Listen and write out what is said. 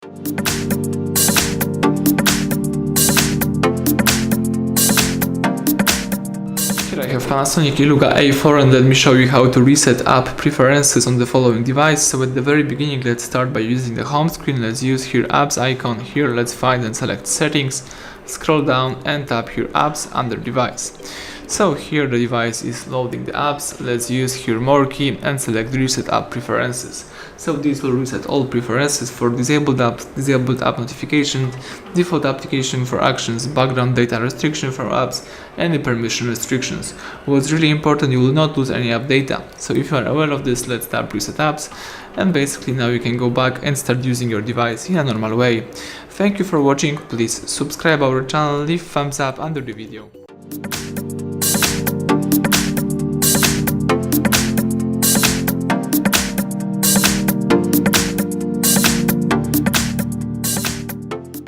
Here I have PANASONIC Eluga A4 and let me show you how to reset app preferences on the following device. So at the very beginning, let's start by using the home screen. Let's use here apps icon. Here let's find and select settings, scroll down and tap here apps under device. So here the device is loading the apps. Let's use here more key and select reset app preferences. So this will reset all preferences for disabled apps, disabled app notification, default application for actions, background data restriction for apps, any permission restrictions. What's really important, you will not lose any app data. So if you are aware of this, let's tap reset apps, and basically now you can go back and start using your device in a normal way. Thank you for watching. Please subscribe our channel, leave thumbs up under the video.